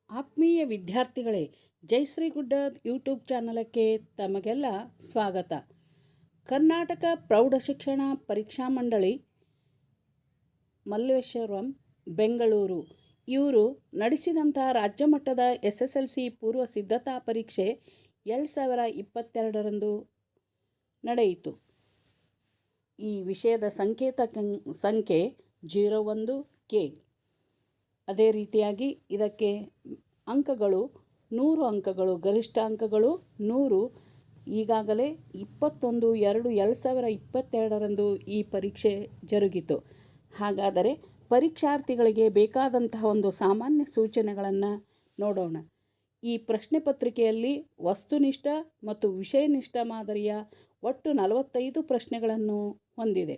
ಆತ್ಮೀಯ ವಿದ್ಯಾರ್ಥಿಗಳೇ, ಜಯಶ್ರೀ ಗುಡ್ಡದ್ ಯೂಟ್ಯೂಬ್ ಚಾನಲಕ್ಕೆ ತಮಗೆಲ್ಲ ಸ್ವಾಗತ. ಕರ್ನಾಟಕ ಪ್ರೌಢಶಿಕ್ಷಣ ಪರೀಕ್ಷಾ ಮಂಡಳಿ ಮಲ್ಲೇಶ್ವರಂ ಬೆಂಗಳೂರು ಇವರು ನಡೆಸಿದಂಥ ರಾಜ್ಯ ಮಟ್ಟದ SSLC ಪೂರ್ವ ಸಿದ್ಧತಾ ಪರೀಕ್ಷೆ 2022ರಂದು ನಡೆಯಿತು. ಈ ವಿಷಯದ ಸಂಖ್ಯೆ 01K. ಅದೇ ರೀತಿಯಾಗಿ ಇದಕ್ಕೆ ಅಂಕಗಳು 100 ಅಂಕಗಳು, ಗರಿಷ್ಠ ಅಂಕಗಳು 100. ಈಗಾಗಲೇ 21/2/2022ರಂದು ಈ ಪರೀಕ್ಷೆ ಜರುಗಿತು. ಹಾಗಾದರೆ ಪರೀಕ್ಷಾರ್ಥಿಗಳಿಗೆ ಬೇಕಾದಂತಹ ಒಂದು ಸಾಮಾನ್ಯ ಸೂಚನೆಗಳನ್ನು ನೋಡೋಣ. ಈ ಪ್ರಶ್ನೆ ಪತ್ರಿಕೆಯಲ್ಲಿ ವಸ್ತುನಿಷ್ಠ ಮತ್ತು ವಿಷಯನಿಷ್ಠ ಮಾದರಿಯ ಒಟ್ಟು 45 ಪ್ರಶ್ನೆಗಳನ್ನು ಹೊಂದಿದೆ.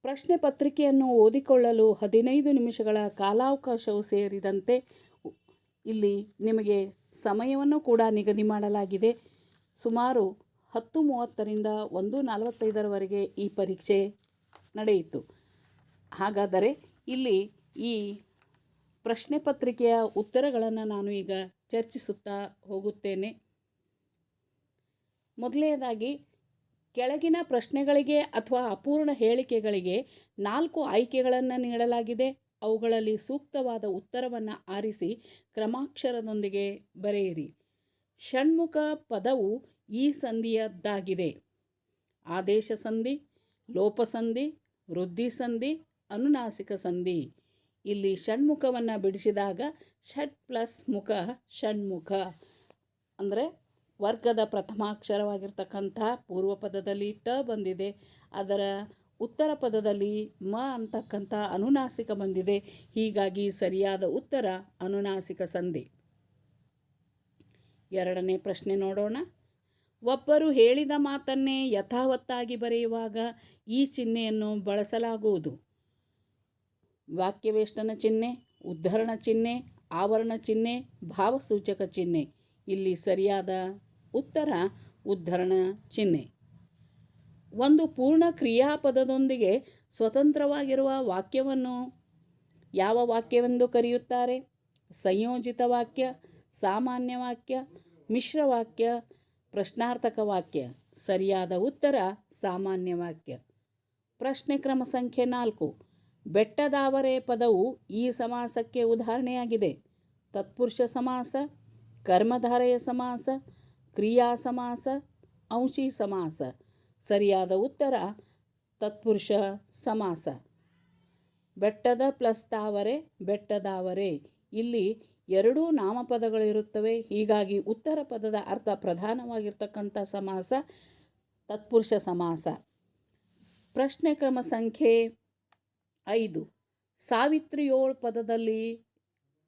ಪ್ರಶ್ನೆ ಪತ್ರಿಕೆಯನ್ನು ಓದಿಕೊಳ್ಳಲು 15 ನಿಮಿಷಗಳ ಕಾಲಾವಕಾಶವು ಸೇರಿದಂತೆ ಇಲ್ಲಿ ನಿಮಗೆ ಸಮಯವನ್ನು ಕೂಡ ನಿಗದಿ ಮಾಡಲಾಗಿದೆ. ಸುಮಾರು 10:30ರಿಂದ 1:45ರವರೆಗೆ ಈ ಪರೀಕ್ಷೆ ನಡೆಯಿತು. ಹಾಗಾದರೆ ಇಲ್ಲಿ ಈ ಪ್ರಶ್ನೆ ಪತ್ರಿಕೆಯ ಉತ್ತರಗಳನ್ನು ನಾನು ಈಗ ಚರ್ಚಿಸುತ್ತಾ ಹೋಗುತ್ತೇನೆ. ಮೊದಲನೇದಾಗಿ ಕೆಳಗಿನ ಪ್ರಶ್ನೆಗಳಿಗೆ ಅಥವಾ ಅಪೂರ್ಣ ಹೇಳಿಕೆಗಳಿಗೆ 4 ಆಯ್ಕೆಗಳನ್ನು ನೀಡಲಾಗಿದೆ. ಅವುಗಳಲ್ಲಿ ಸೂಕ್ತವಾದ ಉತ್ತರವನ್ನು ಆರಿಸಿ ಕ್ರಮಾಕ್ಷರದೊಂದಿಗೆ ಬರೆಯಿರಿ. ಷಣ್ಮುಖ ಪದವು ಈ ಸಂಧಿಯದ್ದಾಗಿದೆ. ಆದೇಶ ಸಂಧಿ, ಲೋಪಸಂಧಿ, ವೃದ್ಧಿ ಸಂಧಿ, ಅನುನಾಸಿಕ ಸಂಧಿ. ಇಲ್ಲಿ ಷಣ್ಮುಖವನ್ನು ಬಿಡಿಸಿದಾಗ ಷಟ್ ಪ್ಲಸ್ ಮುಖ ಷಣ್ಮುಖ ಅಂದರೆ ವರ್ಗದ ಪ್ರಥಮಾಕ್ಷರವಾಗಿರ್ತಕ್ಕಂಥ ಪೂರ್ವ ಪದದಲ್ಲಿ ಟ ಬಂದಿದೆ. ಅದರ ಉತ್ತರ ಪದದಲ್ಲಿ ಮ ಅಂತಕ್ಕಂಥ ಅನುನಾಸಿಕ ಬಂದಿದೆ. ಹೀಗಾಗಿ ಸರಿಯಾದ ಉತ್ತರ ಅನುನಾಸಿಕ ಸಂಧಿ. ಎರಡನೇ ಪ್ರಶ್ನೆ ನೋಡೋಣ. ಒಬ್ಬರು ಹೇಳಿದ ಮಾತನ್ನೇ ಯಥಾವತ್ತಾಗಿ ಬರೆಯುವಾಗ ಈ ಚಿಹ್ನೆಯನ್ನು ಬಳಸಲಾಗುವುದು. ವಾಕ್ಯವೇಷ್ಟನ ಚಿಹ್ನೆ, ಉದ್ಧರಣ ಚಿಹ್ನೆ, ಆವರಣ ಚಿಹ್ನೆ, ಭಾವಸೂಚಕ ಚಿಹ್ನೆ. ಇಲ್ಲಿ ಸರಿಯಾದ ಉತ್ತರ ಉದ್ಧರಣ ಚಿಹ್ನೆ. ಒಂದು ಪೂರ್ಣ ಕ್ರಿಯಾಪದದೊಂದಿಗೆ ಸ್ವತಂತ್ರವಾಗಿರುವ ವಾಕ್ಯವನ್ನು ಯಾವ ವಾಕ್ಯವೆಂದು ಕರೆಯುತ್ತಾರೆ? ಸಂಯೋಜಿತ ವಾಕ್ಯ, ಸಾಮಾನ್ಯ ವಾಕ್ಯ, ಮಿಶ್ರ ವಾಕ್ಯ, ಪ್ರಶ್ನಾರ್ಥಕ ವಾಕ್ಯ. ಸರಿಯಾದ ಉತ್ತರ ಸಾಮಾನ್ಯ ವಾಕ್ಯ. ಪ್ರಶ್ನೆ ಕ್ರಮ ಸಂಖ್ಯೆ 4. ಬೆಟ್ಟದಾವರೆ ಪದವು ಈ ಸಮಾಸಕ್ಕೆ ಉದಾಹರಣೆಯಾಗಿದೆ. ತತ್ಪುರುಷ ಸಮಾಸ, ಕರ್ಮಧಾರಯ ಸಮಾಸ, ಕ್ರಿಯಾ ಸಮಾಸ, ಅಂಶಿ ಸಮಾಸ. ಸರಿಯಾದ ಉತ್ತರ ತತ್ಪುರುಷ ಸಮಾಸ. ಬೆಟ್ಟದ ಪ್ಲಸ್ ತಾವರೆ ಬೆಟ್ಟದಾವರೆ. ಇಲ್ಲಿ 2 ನಾಮಪದಗಳಿರುತ್ತವೆ. ಹೀಗಾಗಿ ಉತ್ತರ ಪದದ ಅರ್ಥ ಪ್ರಧಾನವಾಗಿರ್ತಕ್ಕಂಥ ಸಮಾಸ ತತ್ಪುರುಷ ಸಮಾಸ. ಪ್ರಶ್ನೆ ಕ್ರಮ ಸಂಖ್ಯೆ 5. ಸಾವಿತ್ರಿಯೋಳ್ ಪದದಲ್ಲಿ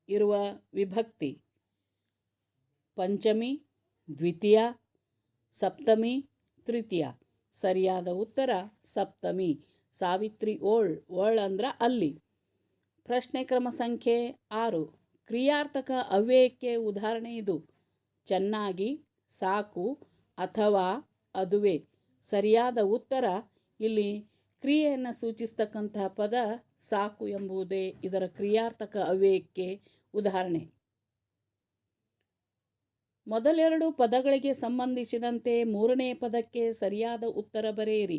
ಇರುವ ವಿಭಕ್ತಿ ಪಂಚಮಿ, ದ್ವಿತೀಯ, ಸಪ್ತಮಿ, ತೃತೀಯ. ಸರಿಯಾದ ಉತ್ತರ ಸಪ್ತಮಿ. ಸಾವಿತ್ರಿ ಓಳ್ ಅಂದ್ರೆ ಅಲ್ಲಿ. ಪ್ರಶ್ನೆ ಕ್ರಮ ಸಂಖ್ಯೆ 6. ಕ್ರಿಯಾರ್ಥಕ ಅವ್ಯಯಕ್ಕೆ ಉದಾಹರಣೆ ಇದು. ಚೆನ್ನಾಗಿ, ಸಾಕು, ಅಥವಾ ಅದುವೆ. ಸರಿಯಾದ ಉತ್ತರ ಇಲ್ಲಿ ಕ್ರಿಯೆಯನ್ನು ಸೂಚಿಸ್ತಕ್ಕಂತಹ ಪದ ಸಾಕು ಎಂಬುದೇ ಇದರ ಕ್ರಿಯಾರ್ಥಕ ಅವ್ಯಯಕ್ಕೆ ಉದಾಹರಣೆ. ಮೊದಲೆರಡು ಪದಗಳಿಗೆ ಸಂಬಂಧಿಸಿದಂತೆ ಮೂರನೇ ಪದಕ್ಕೆ ಸರಿಯಾದ ಉತ್ತರ ಬರೆಯಿರಿ.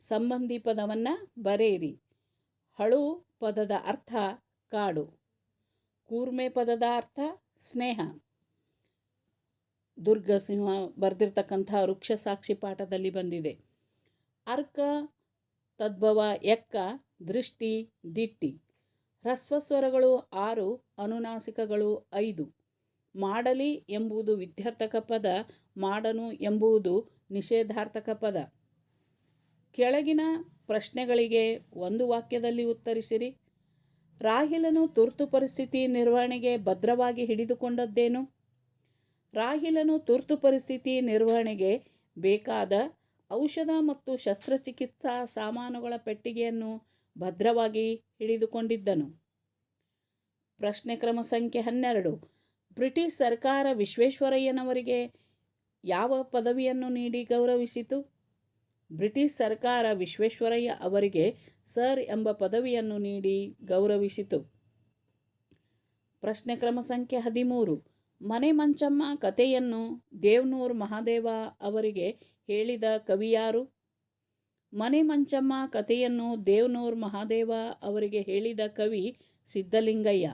ಸಂಬಂಧಿ ಪದವನ್ನು ಬರೆಯಿರಿ. ಹಳು ಪದದ ಅರ್ಥ ಕಾಡು. ಕೂರ್ಮೆ ಪದದ ಅರ್ಥ ಸ್ನೇಹ. ದುರ್ಗಸಿಂಹ ಬರೆದಿರ್ತಕ್ಕಂಥ ವೃಕ್ಷ ಸಾಕ್ಷಿ ಪಾಠದಲ್ಲಿ ಬಂದಿದೆ. ಅರ್ಕ ತದ್ಭವ ಎಕ್ಕ, ದೃಷ್ಟಿ, ದಿಟ್ಟಿ. ಹ್ರಸ್ವಸ್ವರಗಳು 6, ಅನುನಾಸಿಕಗಳು 5. ಮಾಡಲಿ ಎಂಬುದು ವಿಧ್ಯರ್ಥಕ ಪದ, ಮಾಡನು ಎಂಬುದು ನಿಷೇಧಾರ್ಥಕ ಪದ. ಕೆಳಗಿನ ಪ್ರಶ್ನೆಗಳಿಗೆ ಒಂದು ವಾಕ್ಯದಲ್ಲಿ ಉತ್ತರಿಸಿರಿ. ರಾಹಿಲನು ತುರ್ತು ಪರಿಸ್ಥಿತಿ ನಿರ್ವಹಣೆಗೆ ಭದ್ರವಾಗಿ ಹಿಡಿದುಕೊಂಡದ್ದೇನು? ರಾಹಿಲನು ತುರ್ತು ಪರಿಸ್ಥಿತಿ ನಿರ್ವಹಣೆಗೆ ಬೇಕಾದ ಔಷಧ ಮತ್ತು ಶಸ್ತ್ರಚಿಕಿತ್ಸಾ ಸಾಮಾನುಗಳ ಪೆಟ್ಟಿಗೆಯನ್ನು ಭದ್ರವಾಗಿ ಹಿಡಿದುಕೊಂಡಿದ್ದನು. ಪ್ರಶ್ನೆ ಕ್ರಮ ಸಂಖ್ಯೆ 12. ಬ್ರಿಟಿಷ್ ಸರ್ಕಾರ ವಿಶ್ವೇಶ್ವರಯ್ಯನವರಿಗೆ ಯಾವ ಪದವಿಯನ್ನು ನೀಡಿ ಗೌರವಿಸಿತು? ಬ್ರಿಟಿಷ್ ಸರ್ಕಾರ ವಿಶ್ವೇಶ್ವರಯ್ಯ ಅವರಿಗೆ ಸರ್ ಎಂಬ ಪದವಿಯನ್ನು ನೀಡಿ ಗೌರವಿಸಿತು. ಪ್ರಶ್ನೆ ಕ್ರಮ ಸಂಖ್ಯೆ 13. ಮನೆ ಮಂಚಮ್ಮ ಕಥೆಯನ್ನು ದೇವನೂರು ಮಹಾದೇವ ಅವರಿಗೆ ಹೇಳಿದ ಕವಿ ಯಾರು? ಮನೆ ಮಂಚಮ್ಮ ಕಥೆಯನ್ನು ದೇವನೂರು ಮಹಾದೇವ ಅವರಿಗೆ ಹೇಳಿದ ಕವಿ ಸಿದ್ಧಲಿಂಗಯ್ಯ.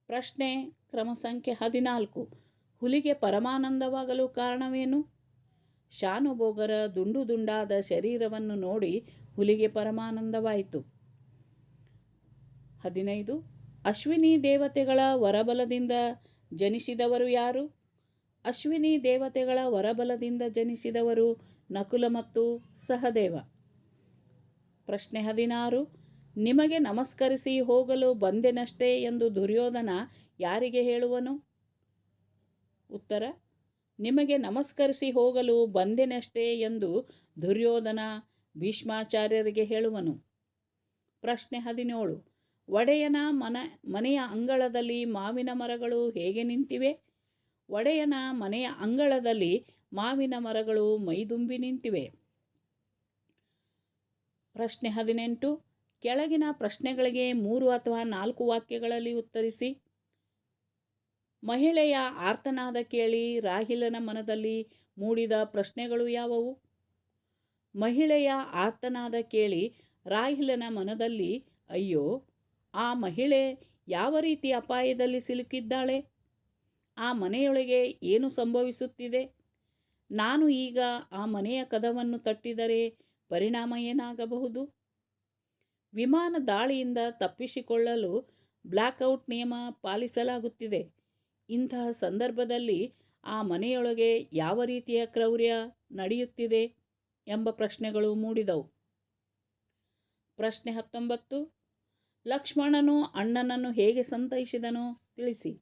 ಪ್ರಶ್ನೆ ಕ್ರಮ ಸಂಖ್ಯೆ 14. ಹುಲಿಗೆ ಪರಮಾನಂದವಾಗಲು ಕಾರಣವೇನು? ಶಾನುಭೋಗರ ದುಂಡು ದುಂಡಾದ ಶರೀರವನ್ನು ನೋಡಿ ಹುಲಿಗೆ ಪರಮಾನಂದವಾಯಿತು. 15. ಅಶ್ವಿನಿ ದೇವತೆಗಳ ವರಬಲದಿಂದ ಜನಿಸಿದವರು ಯಾರು? ಅಶ್ವಿನಿ ದೇವತೆಗಳ ವರಬಲದಿಂದ ಜನಿಸಿದವರು ನಕುಲ ಮತ್ತು ಸಹದೇವ. ಪ್ರಶ್ನೆ 16. ನಿಮಗೆ ನಮಸ್ಕರಿಸಿ ಹೋಗಲು ಬಂದೆನಷ್ಟೇ ಎಂದು ದುರ್ಯೋಧನ ಯಾರಿಗೆ ಹೇಳುವನು? ಉತ್ತರ: ನಿಮಗೆ ನಮಸ್ಕರಿಸಿ ಹೋಗಲು ಬಂದೆನಷ್ಟೇ ಎಂದು ದುರ್ಯೋಧನ ಭೀಷ್ಮಾಚಾರ್ಯರಿಗೆ ಹೇಳುವನು. ಪ್ರಶ್ನೆ 17. ಒಡೆಯನ ಮನೆಯ ಅಂಗಳದಲ್ಲಿ ಮಾವಿನ ಮರಗಳು ಹೇಗೆ ನಿಂತಿವೆ? ಒಡೆಯನ ಮನೆಯ ಅಂಗಳದಲ್ಲಿ ಮಾವಿನ ಮರಗಳು ಮೈದುಂಬಿ ನಿಂತಿವೆ. ಪ್ರಶ್ನೆ 18. ಕೆಳಗಿನ ಪ್ರಶ್ನೆಗಳಿಗೆ 3 ಅಥವಾ 4 ವಾಕ್ಯಗಳಲ್ಲಿ ಉತ್ತರಿಸಿ. ಮಹಿಳೆಯ ಆರ್ತನಾದ ಕೇಳಿ ರಾಹಿಲನ ಮನದಲ್ಲಿ ಮೂಡಿದ ಪ್ರಶ್ನೆಗಳು ಯಾವುವು? ಮಹಿಳೆಯ ಆರ್ತನಾದ ಕೇಳಿ ರಾಹಿಲನ ಮನದಲ್ಲಿ ಅಯ್ಯೋ, ಆ ಮಹಿಳೆ ಯಾವ ರೀತಿ ಅಪಾಯದಲ್ಲಿ ಸಿಲುಕಿದ್ದಾಳೆ? ಆ ಮನೆಯೊಳಗೆ ಏನು ಸಂಭವಿಸುತ್ತಿದೆ? ನಾನು ಈಗ ಆ ಮನೆಯ ಕದವನ್ನು ತಟ್ಟಿದರೆ ಪರಿಣಾಮ ಏನಾಗಬಹುದು? ವಿಮಾನ ದಾಳಿಯಿಂದ ತಪ್ಪಿಸಿಕೊಳ್ಳಲು ಬ್ಲ್ಯಾಕ್ಔಟ್ ನಿಯಮ ಪಾಲಿಸಲಾಗುತ್ತಿದೆ. ಇಂತಹ ಸಂದರ್ಭದಲ್ಲಿ ಆ ಮನೆಯೊಳಗೆ ಯಾವ ರೀತಿಯ ಕ್ರೌರ್ಯ ನಡೆಯುತ್ತಿದೆ ಎಂಬ ಪ್ರಶ್ನೆಗಳು ಮೂಡಿದವು. ಪ್ರಶ್ನೆ 19. ಲಕ್ಷ್ಮಣನು ಅಣ್ಣನನ್ನು ಹೇಗೆ ಸಂತೈಸಿದನು ತಿಳಿಸಿ.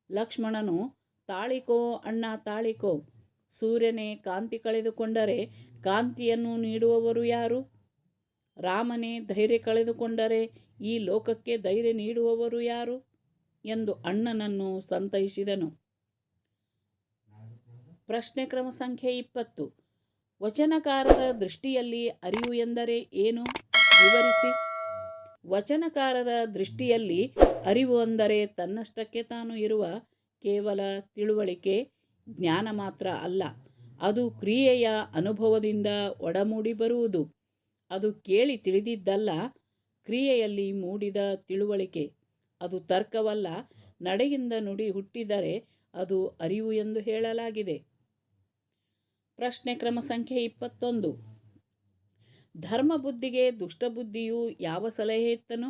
ಲಕ್ಷ್ಮಣನು: ತಾಳಿಕೋ ಅಣ್ಣ ತಾಳಿಕೋ, ಸೂರ್ಯನೇ ಕಾಂತಿ ಕಳೆದುಕೊಂಡರೆ ಕಾಂತಿಯನ್ನು ನೀಡುವವರು ಯಾರು? ರಾಮನೇ ಧೈರ್ಯ ಕಳೆದುಕೊಂಡರೆ ಈ ಲೋಕಕ್ಕೆ ಧೈರ್ಯ ನೀಡುವವರು ಯಾರು ಎಂದು ಅಣ್ಣನನ್ನು ಸಂತೈಸಿದನು. ಪ್ರಶ್ನೆ ಕ್ರಮ ಸಂಖ್ಯೆ 20. ವಚನಕಾರರ ದೃಷ್ಟಿಯಲ್ಲಿ ಅರಿವು ಎಂದರೆ ಏನು? ವಿವರಿಸಿ. ವಚನಕಾರರ ದೃಷ್ಟಿಯಲ್ಲಿ ಅರಿವು ಅಂದರೆ ತನ್ನಷ್ಟಕ್ಕೆ ತಾನು ಇರುವ ಕೇವಲ ತಿಳುವಳಿಕೆ, ಜ್ಞಾನ ಮಾತ್ರ ಅಲ್ಲ. ಅದು ಕ್ರಿಯೆಯ ಅನುಭವದಿಂದ ಒಡಮೂಡಿ ಬರುವುದು. ಅದು ಕೇಳಿ ತಿಳಿದಿದ್ದಲ್ಲ, ಕ್ರಿಯೆಯಲ್ಲಿ ಮೂಡಿದ ತಿಳುವಳಿಕೆ. ಅದು ತರ್ಕವಲ್ಲ, ನಡೆಯಿಂದ ನುಡಿ ಹುಟ್ಟಿದರೆ ಅದು ಅರಿವು ಎಂದು ಹೇಳಲಾಗಿದೆ. ಪ್ರಶ್ನೆ ಕ್ರಮ ಸಂಖ್ಯೆ 21. ಧರ್ಮಬುದ್ಧಿಗೆ ದುಷ್ಟಬುದ್ಧಿಯು ಯಾವ ಸಲಹೆ ಇತ್ತನು?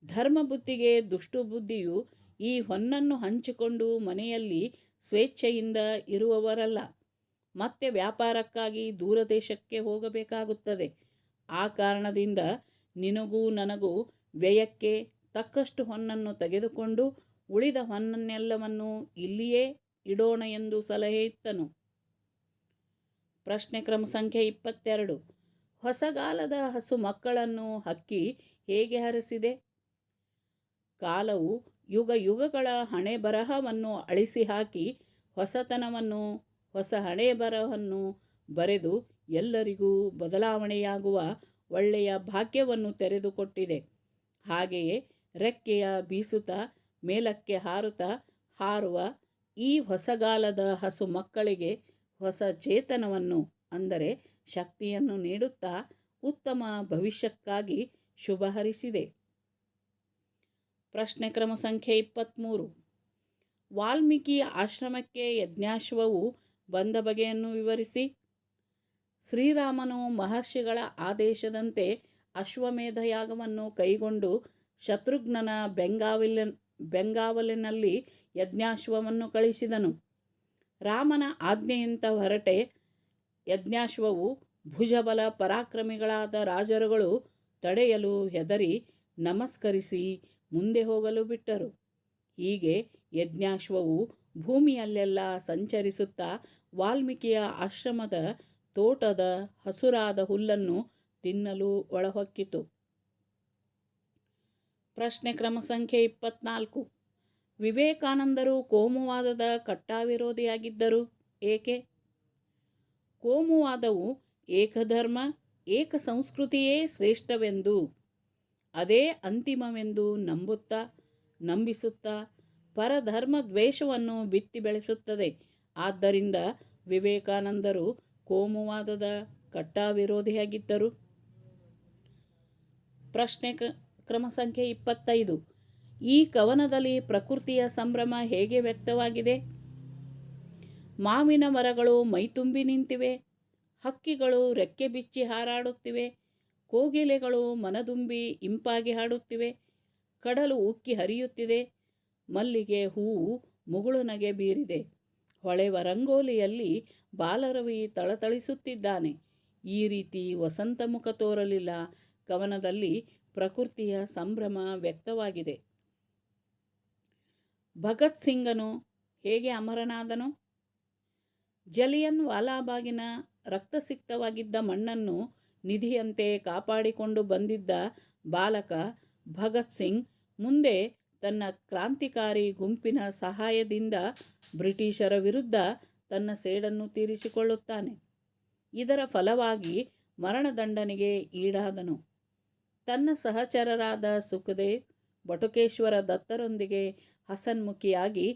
ಧರ್ಮಬುದ್ಧಿಗೆ ದುಷ್ಟಬುದ್ಧಿಯು ಈ ಹೊನ್ನನ್ನು ಹಂಚಿಕೊಂಡು ಮನೆಯಲ್ಲಿ ಸ್ವೇಚ್ಛೆಯಿಂದ ಇರುವವರಲ್ಲ, ಮತ್ತೆ ವ್ಯಾಪಾರಕ್ಕಾಗಿ ದೂರದೇಶಕ್ಕೆ ಹೋಗಬೇಕಾಗುತ್ತದೆ. ಆ ಕಾರಣದಿಂದ ನಿನಗೂ ನನಗೂ ವ್ಯಯಕ್ಕೆ ತಕ್ಕಷ್ಟು ಹೊನ್ನನ್ನು ತೆಗೆದುಕೊಂಡು ಉಳಿದ ಹೊನ್ನನ್ನೆಲ್ಲವನ್ನು ಇಲ್ಲಿಯೇ ಇಡೋಣ ಎಂದು ಸಲಹೆ ಇತ್ತನು. ಪ್ರಶ್ನೆ ಕ್ರಮ ಸಂಖ್ಯೆ 22. ಹೊಸಗಾಲದ ಹಸು ಮಕ್ಕಳನ್ನು ಹಕ್ಕಿ ಹೇಗೆ ಹರಸಿದೆ? ಕಾಲವು ಯುಗ ಯುಗಗಳ ಹಣೆ ಬರಹವನ್ನು ಅಳಿಸಿ ಹಾಕಿ ಹೊಸತನವನ್ನು, ಹೊಸ ಹಣೆ ಬರಹವನ್ನು ಬರೆದು ಎಲ್ಲರಿಗೂ ಬದಲಾವಣೆಯಾಗುವ ಒಳ್ಳೆಯ ಭಾಗ್ಯವನ್ನು ತೆರೆದುಕೊಟ್ಟಿದೆ. ಹಾಗೆಯೇ ರೆಕ್ಕೆಯ ಬೀಸುತ್ತಾ ಮೇಲಕ್ಕೆ ಹಾರುವ ಈ ಹೊಸಗಾಲದ ಹಸು ಮಕ್ಕಳಿಗೆ ಹೊಸ ಚೇತನವನ್ನು, ಅಂದರೆ ಶಕ್ತಿಯನ್ನು ನೀಡುತ್ತಾ ಉತ್ತಮ ಭವಿಷ್ಯಕ್ಕಾಗಿ ಶುಭ ಹರಿಸಿದೆ. ಪ್ರಶ್ನೆ ಕ್ರಮ ಸಂಖ್ಯೆ 23. ವಾಲ್ಮೀಕಿ ಆಶ್ರಮಕ್ಕೆ ಯಜ್ಞಾಶ್ವವು ಬಂದ ಬಗೆಯನ್ನು ವಿವರಿಸಿ. ಶ್ರೀರಾಮನು ಮಹರ್ಷಿಗಳ ಆದೇಶದಂತೆ ಅಶ್ವಮೇಧ ಯಾಗವನ್ನು ಕೈಗೊಂಡು ಶತ್ರುಘ್ನನ ಬೆಂಗಾವಲಿನಲ್ಲಿ ಯಜ್ಞಾಶ್ವವನ್ನು ಕಳಿಸಿದನು. ರಾಮನ ಆಜ್ಞೆಯಂತೆ ಹೊರಟೆ ಯಜ್ಞಾಶ್ವವು ಭುಜಬಲ ಪರಾಕ್ರಮಿಗಳಾದ ರಾಜರುಗಳು ತಡೆಯಲು ಹೆದರಿ ನಮಸ್ಕರಿಸಿ ಮುಂದೆ ಹೋಗಲು ಬಿಟ್ಟರು. ಹೀಗೆ ಯಜ್ಞಾಶ್ವವು ಭೂಮಿಯಲ್ಲೆಲ್ಲ ಸಂಚರಿಸುತ್ತಾ ವಾಲ್ಮೀಕಿಯ ಆಶ್ರಮದ ತೋಟದ ಹಸುರಾದ ಹುಲ್ಲನ್ನು ತಿನ್ನಲು ಒಳಹೊಕ್ಕಿತು. ಪ್ರಶ್ನೆ ಕ್ರಮ ಸಂಖ್ಯೆ 24. ವಿವೇಕಾನಂದರು ಕೋಮುವಾದದ ಕಟ್ಟಾವಿರೋಧಿಯಾಗಿದ್ದರು, ಏಕೆ? ಕೋಮುವಾದವು ಏಕಧರ್ಮ ಏಕ ಸಂಸ್ಕೃತಿಯೇ ಶ್ರೇಷ್ಠವೆಂದು, ಅದೇ ಅಂತಿಮವೆಂದು ನಂಬಿಸುತ್ತಾ ಪರಧರ್ಮ ದ್ವೇಷವನ್ನು ಬಿತ್ತಿ ಬೆಳೆಸುತ್ತದೆ. ಆದ್ದರಿಂದ ವಿವೇಕಾನಂದರು ಕೋಮುವಾದದ ಕಟ್ಟಾ ವಿರೋಧಿಯಾಗಿದ್ದರು. ಪ್ರಶ್ನೆ ಕ್ರಮ ಸಂಖ್ಯೆ 25. ಈ ಕವನದಲ್ಲಿ ಪ್ರಕೃತಿಯ ಸಂಭ್ರಮ ಹೇಗೆ ವ್ಯಕ್ತವಾಗಿದೆ? ಮಾವಿನ ಮರಗಳು ಮೈತುಂಬಿ ನಿಂತಿವೆ, ಹಕ್ಕಿಗಳು ರೆಕ್ಕೆ ಬಿಚ್ಚಿ ಹಾರಾಡುತ್ತಿವೆ, ಕೋಗಿಲೆಗಳು ಮನದುಂಬಿ ಇಂಪಾಗಿ ಹಾಡುತ್ತಿವೆ, ಕಡಲು ಉಕ್ಕಿ ಹರಿಯುತ್ತಿದೆ, ಮಲ್ಲಿಗೆ ಹೂವು ಮುಗುಳುನಗೆ ಬೀರಿದೆ, ಹೊಳೆವ ರಂಗೋಲಿಯಲ್ಲಿ ಬಾಲರವಿ ತಳತಳಿಸುತ್ತಿದ್ದಾನೆ. ಈ ರೀತಿ ವಸಂತ ಮುಖ ತೋರಲಿಲ್ಲ. ಕವನದಲ್ಲಿ ಪ್ರಕೃತಿಯ ಸಂಭ್ರಮ ವ್ಯಕ್ತವಾಗಿದೆ. ಭಗತ್ ಸಿಂಗನು ಹೇಗೆ ಅಮರನಾದನು? ಜಲಿಯನ್ ವಾಲಾಬಾಗಿನ ರಕ್ತಸಿಕ್ತವಾಗಿದ್ದ ಮಣ್ಣನ್ನು ನಿಧಿಯಂತೆ ಕಾಪಾಡಿಕೊಂಡು ಬಂದಿದ್ದ ಬಾಲಕ ಭಗತ್ ಸಿಂಗ್ ಮುಂದೆ ತನ್ನ ಕ್ರಾಂತಿಕಾರಿ ಗುಂಪಿನ ಸಹಾಯದಿಂದ ಬ್ರಿಟಿಷರ ವಿರುದ್ಧ ತನ್ನ ಸೇಡನ್ನು ತೀರಿಸಿಕೊಳ್ಳುತ್ತಾನೆ. ಇದರ ಫಲವಾಗಿ ಮರಣದಂಡನೆಗೆ ಈಡಾದನು. ತನ್ನ ಸಹಚರರಾದ ಸುಖದೇವ್, ಬಟುಕೇಶ್ವರ ದತ್ತರೊಂದಿಗೆ ಹಸನ್ಮುಖಿಯಾಗಿ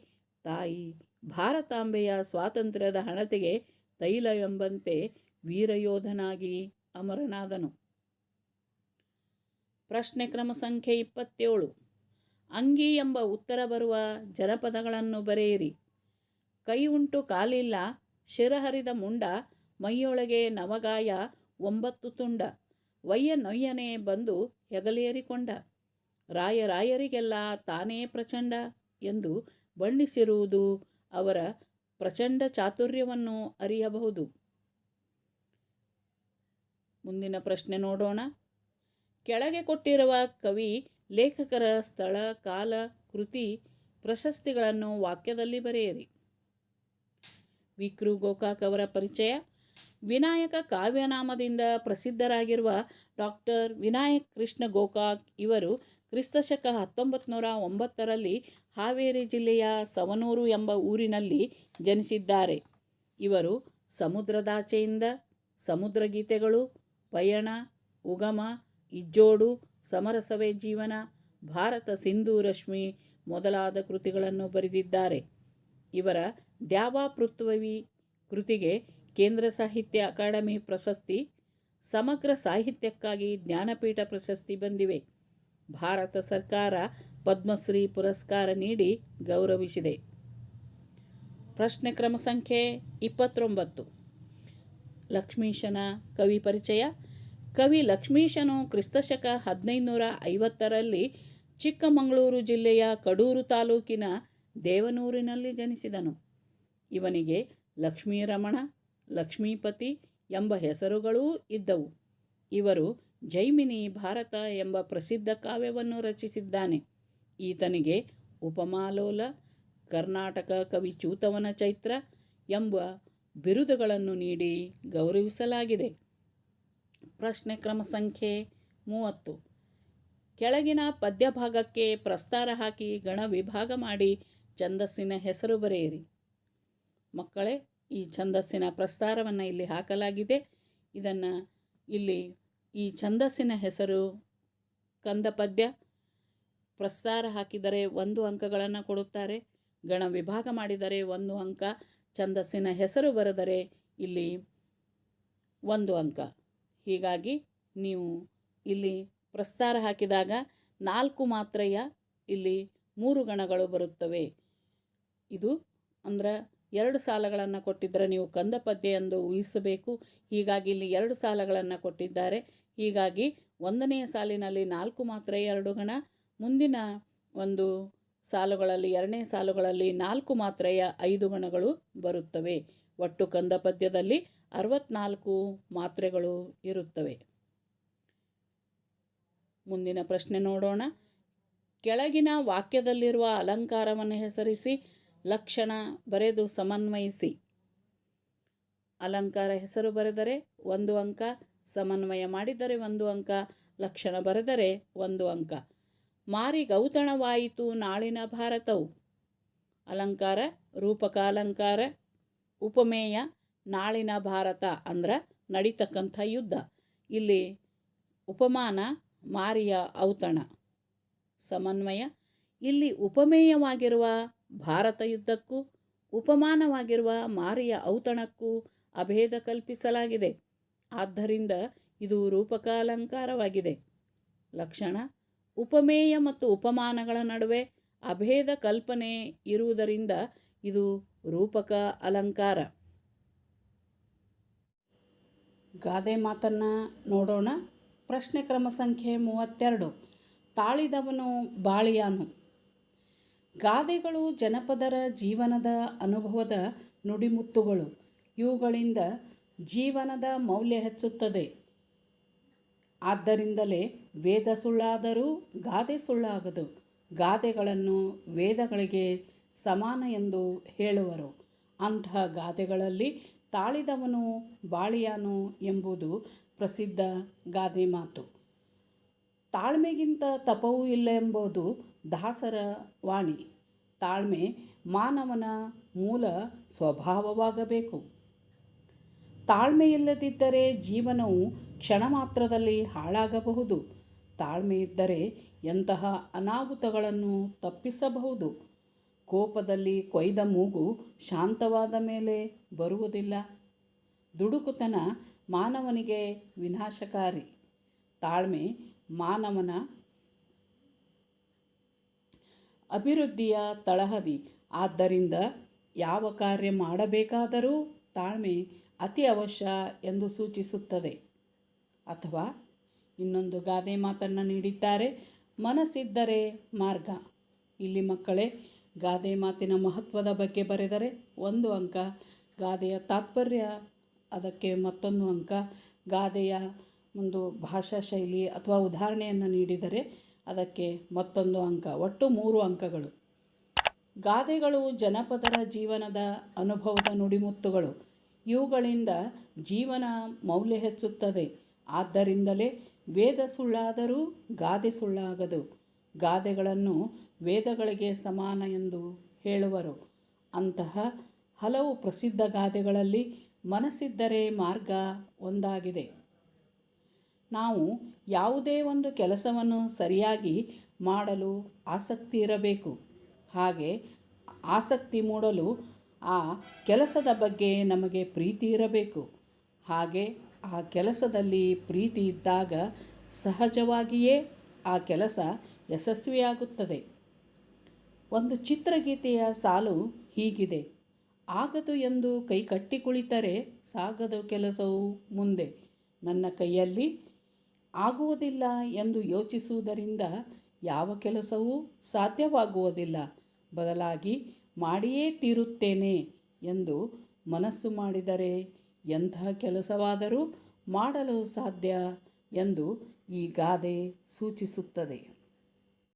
ತಾಯಿ ಭಾರತಾಂಬೆಯ ಸ್ವಾತಂತ್ರ್ಯದ ಹಣತೆಗೆ ತೈಲ ಎಂಬಂತೆ ವೀರಯೋಧನಾಗಿ ಅಮರನಾದನು. ಪ್ರಶ್ನೆ ಕ್ರಮ ಸಂಖ್ಯೆ 27. ಅಂಗಿ ಎಂಬ ಉತ್ತರ ಬರುವ ಜನಪದಗಳನ್ನು ಬರೆಯಿರಿ. ಕೈ ಉಂಟು ಕಾಲಿಲ್ಲ, ಶಿರಹರಿದ ಮುಂಡ, ಮೈಯೊಳಗೆ ನವಗಾಯ 9 ತುಂಡ, ವಯ್ಯ ನೊಯ್ಯನೆ ಬಂದು ಹೆಗಲೇರಿಕೊಂಡ, ರಾಯರಿಗೆಲ್ಲ ತಾನೇ ಪ್ರಚಂಡ ಎಂದು ಬಣ್ಣಿಸಿರುವುದು ಅವರ ಪ್ರಚಂಡ ಚಾತುರ್ಯವನ್ನು ಅರಿಯಬಹುದು. ಮುಂದಿನ ಪ್ರಶ್ನೆ ನೋಡೋಣ. ಕೆಳಗೆ ಕೊಟ್ಟಿರುವ ಕವಿ ಲೇಖಕರ ಸ್ಥಳ, ಕಾಲ, ಕೃತಿ, ಪ್ರಶಸ್ತಿಗಳನ್ನು ವಾಕ್ಯದಲ್ಲಿ ಬರೆಯಿರಿ. ವಿಕ್ರು ಗೋಕಾಕ್ ಅವರ ಪರಿಚಯ. ವಿನಾಯಕ ಕಾವ್ಯನಾಮದಿಂದ ಪ್ರಸಿದ್ಧರಾಗಿರುವ ಡಾಕ್ಟರ್ ವಿನಾಯಕ್ ಕೃಷ್ಣ ಗೋಕಾಕ್ ಇವರು ಕ್ರಿಸ್ತಶಕ 1909ರಲ್ಲಿ ಹಾವೇರಿ ಜಿಲ್ಲೆಯ ಸವನೂರು ಎಂಬ ಊರಿನಲ್ಲಿ ಜನಿಸಿದ್ದಾರೆ. ಇವರು ಸಮುದ್ರದಾಚೆಯಿಂದ, ಸಮುದ್ರಗೀತೆಗಳು, ಪಯಣ, ಉಗಮ, ಇಜ್ಜೋಡು, ಸಮರಸವೇ ಜೀವನ, ಭಾರತ ಸಿಂಧೂ ರಶ್ಮಿ ಮೊದಲಾದ ಕೃತಿಗಳನ್ನು ಬರೆದಿದ್ದಾರೆ. ಇವರ ದ್ಯಾವಾ ಪೃಥ್ವಿ ಕೃತಿಗೆ ಕೇಂದ್ರ ಸಾಹಿತ್ಯ ಅಕಾಡೆಮಿ ಪ್ರಶಸ್ತಿ, ಸಮಗ್ರ ಸಾಹಿತ್ಯಕ್ಕಾಗಿ ಜ್ಞಾನಪೀಠ ಪ್ರಶಸ್ತಿ ಬಂದಿವೆ. ಭಾರತ ಸರ್ಕಾರ ಪದ್ಮಶ್ರೀ ಪುರಸ್ಕಾರ ನೀಡಿ ಗೌರವಿಸಿದೆ. ಪ್ರಶ್ನೆ ಕ್ರಮ ಸಂಖ್ಯೆ 29. ಲಕ್ಷ್ಮೀಶನ ಕವಿ ಪರಿಚಯ. ಕವಿ ಲಕ್ಷ್ಮೀಶನು ಕ್ರಿಸ್ತಶಕ 1550ರಲ್ಲಿ ಚಿಕ್ಕಮಗಳೂರು ಜಿಲ್ಲೆಯ ಕಡೂರು ತಾಲೂಕಿನ ದೇವನೂರಿನಲ್ಲಿ ಜನಿಸಿದನು. ಇವನಿಗೆ ಲಕ್ಷ್ಮೀರಮಣ, ಲಕ್ಷ್ಮೀಪತಿ ಎಂಬ ಹೆಸರುಗಳೂ ಇದ್ದವು. ಇವರು ಜೈಮಿನಿ ಭಾರತ ಎಂಬ ಪ್ರಸಿದ್ಧ ಕಾವ್ಯವನ್ನು ರಚಿಸಿದ್ದಾನೆ. ಈತನಿಗೆ ಉಪಮಾಲೋಲ, ಕರ್ನಾಟಕ ಕವಿ ಚೂತವನ ಚೈತ್ರ ಎಂಬ ಬಿರುದುಗಳನ್ನು ನೀಡಿ ಗೌರವಿಸಲಾಗಿದೆ. ಪ್ರಶ್ನೆ ಕ್ರಮ ಸಂಖ್ಯೆ 30. ಕೆಳಗಿನ ಪದ್ಯಭಾಗಕ್ಕೆ ಪ್ರಸ್ತಾರ ಹಾಕಿ ಗಣ ವಿಭಾಗ ಮಾಡಿ ಛಂದಸ್ಸಿನ ಹೆಸರು ಬರೆಯಿರಿ. ಮಕ್ಕಳೇ, ಈ ಛಂದಸ್ಸಿನ ಪ್ರಸ್ತಾರವನ್ನು ಇಲ್ಲಿ ಹಾಕಲಾಗಿದೆ. ಇದನ್ನು ಇಲ್ಲಿ ಈ ಛಂದಸ್ಸಿನ ಹೆಸರು ಕಂದ ಪದ್ಯ. ಪ್ರಸ್ತಾರ ಹಾಕಿದರೆ 1 ಅಂಕಗಳನ್ನು ಕೊಡುತ್ತಾರೆ, ಗಣ ವಿಭಾಗ ಮಾಡಿದರೆ 1 ಅಂಕ, ಛಂದಸ್ಸಿನ ಹೆಸರು ಬರೆದರೆ ಇಲ್ಲಿ 1 ಅಂಕ. ಹೀಗಾಗಿ ನೀವು ಇಲ್ಲಿ ಪ್ರಸ್ತಾರ ಹಾಕಿದಾಗ 4 ಮಾತ್ರೆಯ ಇಲ್ಲಿ 3 ಗಣಗಳು ಬರುತ್ತವೆ. ಇದು ಅಂದರೆ 2 ಸಾಲುಗಳನ್ನು ಕೊಟ್ಟಿದ್ದರೆ ನೀವು ಕಂದ ಪದ್ಯ ಎಂದು ಊಹಿಸಬೇಕು. ಹೀಗಾಗಿ ಇಲ್ಲಿ 2 ಸಾಲುಗಳನ್ನು ಕೊಟ್ಟಿದ್ದಾರೆ. ಹೀಗಾಗಿ 1ನೆಯ ಸಾಲಿನಲ್ಲಿ 4 ಮಾತ್ರೆ 2 ಗಣ, ಮುಂದಿನ ಒಂದು ಸಾಲುಗಳಲ್ಲಿ 2ನೇ ಸಾಲುಗಳಲ್ಲಿ 4 ಮಾತ್ರೆಯ 5 ಗಣಗಳು ಬರುತ್ತವೆ. ಒಟ್ಟು ಕಂದ ಪದ್ಯದಲ್ಲಿ 64 ಮಾತ್ರೆಗಳು ಇರುತ್ತವೆ. ಮುಂದಿನ ಪ್ರಶ್ನೆ ನೋಡೋಣ. ಕೆಳಗಿನ ವಾಕ್ಯದಲ್ಲಿರುವ ಅಲಂಕಾರವನ್ನು ಹೆಸರಿಸಿ, ಲಕ್ಷಣ ಬರೆದು ಸಮನ್ವಯಿಸಿ. ಅಲಂಕಾರ ಹೆಸರು ಬರೆದರೆ 1 ಅಂಕ, ಸಮನ್ವಯ ಮಾಡಿದರೆ 1 ಅಂಕ, ಲಕ್ಷಣ ಬರೆದರೆ 1 ಅಂಕ. ಮಾರಿ ಗೌತಣವಾಯಿತು ನಾಳಿನ ಭಾರತವು. ಅಲಂಕಾರ ರೂಪಕ ಅಲಂಕಾರ. ಉಪಮೇಯ ನಾಳಿನ ಭಾರತ ಅಂದ್ರೆ ನಡೀತಕ್ಕಂಥ ಯುದ್ಧ. ಇಲ್ಲಿ ಉಪಮಾನ ಮಾರಿಯ ಔತಣ. ಸಮನ್ವಯ: ಇಲ್ಲಿ ಉಪಮೇಯವಾಗಿರುವ ಭಾರತ ಯುದ್ಧಕ್ಕೂ ಉಪಮಾನವಾಗಿರುವ ಮಾರಿಯ ಔತಣಕ್ಕೂ ಅಭೇದ ಕಲ್ಪಿಸಲಾಗಿದೆ. ಆದ್ದರಿಂದ ಇದು ರೂಪಕ ಅಲಂಕಾರವಾಗಿದೆ. ಲಕ್ಷಣ: ಉಪಮೇಯ ಮತ್ತು ಉಪಮಾನಗಳ ನಡುವೆ ಅಭೇದ ಕಲ್ಪನೆ ಇರುವುದರಿಂದ ಇದು ರೂಪಕ ಅಲಂಕಾರ. ಗಾದೆ ಮಾತನ್ನು ನೋಡೋಣ. ಪ್ರಶ್ನೆ ಕ್ರಮ ಸಂಖ್ಯೆ 32. ತಾಳಿದವನು ಬಾಳಿಯಾನು. ಗಾದೆಗಳು ಜನಪದರ ಜೀವನದ ಅನುಭವದ ನುಡಿಮುತ್ತುಗಳು. ಇವುಗಳಿಂದ ಜೀವನದ ಮೌಲ್ಯ ಹೆಚ್ಚುತ್ತದೆ. ಆದ್ದರಿಂದಲೇ ವೇದ ಸುಳ್ಳಾದರೂ ಗಾದೆ ಸುಳ್ಳಾಗದು. ಗಾದೆಗಳನ್ನು ವೇದಗಳಿಗೆ ಸಮಾನ ಎಂದು ಹೇಳುವರು. ಅಂತಹ ಗಾದೆಗಳಲ್ಲಿ ತಾಳಿದವನು ಬಾಳಿಯಾನು ಎಂಬುದು ಪ್ರಸಿದ್ಧ ಗಾದೆ ಮಾತು. ತಾಳ್ಮೆಗಿಂತ ತಪವೂ ಇಲ್ಲ ಎಂಬುದು ದಾಸರ ವಾಣಿ. ತಾಳ್ಮೆ ಮಾನವನ ಮೂಲ ಸ್ವಭಾವವಾಗಬೇಕು. ತಾಳ್ಮೆಯಿಲ್ಲದಿದ್ದರೆ ಜೀವನವು ಕ್ಷಣ ಮಾತ್ರದಲ್ಲಿ ಹಾಳಾಗಬಹುದು. ತಾಳ್ಮೆ ಇದ್ದರೆ ಎಂತಹ ಅನಾಹುತಗಳನ್ನು ತಪ್ಪಿಸಬಹುದು. ಕೋಪದಲ್ಲಿ ಕೊಯ್ದ ಮೂಗು ಶಾಂತವಾದ ಮೇಲೆ ಬರುವುದಿಲ್ಲ. ದುಡುಕುತನ ಮಾನವನಿಗೆ ವಿನಾಶಕಾರಿ. ತಾಳ್ಮೆ ಮಾನವನ ಅಭಿವೃದ್ಧಿಯ ತಳಹದಿ. ಆದ್ದರಿಂದ ಯಾವ ಕಾರ್ಯ ಮಾಡಬೇಕಾದರೂ ತಾಳ್ಮೆ ಅತಿ ಅವಶ್ಯ ಎಂದು ಸೂಚಿಸುತ್ತದೆ. ಅಥವಾ ಇನ್ನೊಂದು ಗಾದೆ ಮಾತನ್ನು ನೀಡಿದ್ದಾರೆ, ಮನಸ್ಸಿದ್ದರೆ ಮಾರ್ಗ. ಇಲ್ಲಿ ಮಕ್ಕಳೇ, ಗಾದೆ ಮಾತಿನ ಮಹತ್ವದ ಬಗ್ಗೆ ಬರೆದರೆ 1 ಅಂಕ, ಗಾದೆಯ ತಾತ್ಪರ್ಯ ಅದಕ್ಕೆ ಮತ್ತೊಂದು ಅಂಕ, ಗಾದೆಯ ಒಂದು ಭಾಷಾ ಶೈಲಿ ಅಥವಾ ಉದಾಹರಣೆಯನ್ನು ನೀಡಿದರೆ ಅದಕ್ಕೆ ಮತ್ತೊಂದು ಅಂಕ, ಒಟ್ಟು 3 ಅಂಕಗಳು. ಗಾದೆಗಳು ಜನಪದರ ಜೀವನದ ಅನುಭವದ ನುಡಿಮುತ್ತುಗಳು. ಇವುಗಳಿಂದ ಜೀವನ ಮೌಲ್ಯ ಹೆಚ್ಚುತ್ತದೆ. ಆದ್ದರಿಂದಲೇ ವೇದ ಸುಳ್ಳಾದರೂ ಗಾದೆ ಸುಳ್ಳಾಗದು. ಗಾದೆಗಳನ್ನು ವೇದಗಳಿಗೆ ಸಮಾನ ಎಂದು ಹೇಳುವರು. ಅಂತಹ ಹಲವು ಪ್ರಸಿದ್ಧ ಗಾದೆಗಳಲ್ಲಿ ಮನಸ್ಸಿದ್ದರೆ ಮಾರ್ಗ ಒಂದಾಗಿದೆ. ನಾವು ಯಾವುದೇ ಒಂದು ಕೆಲಸವನ್ನು ಸರಿಯಾಗಿ ಮಾಡಲು ಆಸಕ್ತಿ ಇರಬೇಕು. ಹಾಗೆ ಆಸಕ್ತಿ ಮೂಡಲು ಆ ಕೆಲಸದ ಬಗ್ಗೆ ನಮಗೆ ಪ್ರೀತಿ ಇರಬೇಕು. ಹಾಗೆ ಆ ಕೆಲಸದಲ್ಲಿ ಪ್ರೀತಿ ಇದ್ದಾಗ ಸಹಜವಾಗಿಯೇ ಆ ಕೆಲಸ ಯಶಸ್ವಿಯಾಗುತ್ತದೆ. ಒಂದು ಚಿತ್ರಗೀತೆಯ ಸಾಲು ಹೀಗಿದೆ: ಆಗದು ಎಂದು ಕೈ ಕಟ್ಟಿ ಕುಳಿತರೆ ಸಾಗದು ಕೆಲಸವು ಮುಂದೆ. ನನ್ನ ಕೈಯಲ್ಲಿ ಆಗುವುದಿಲ್ಲ ಎಂದು ಯೋಚಿಸುವುದರಿಂದ ಯಾವ ಕೆಲಸವೂ ಸಾಧ್ಯವಾಗುವುದಿಲ್ಲ. ಬದಲಾಗಿ ಮಾಡಿಯೇ ತೀರುತ್ತೇನೆ ಎಂದು ಮನಸ್ಸು ಮಾಡಿದರೆ ಎಂತಹ ಕೆಲಸವಾದರೂ ಮಾಡಲು ಸಾಧ್ಯ ಎಂದು ಈ ಗಾದೆ ಸೂಚಿಸುತ್ತದೆ.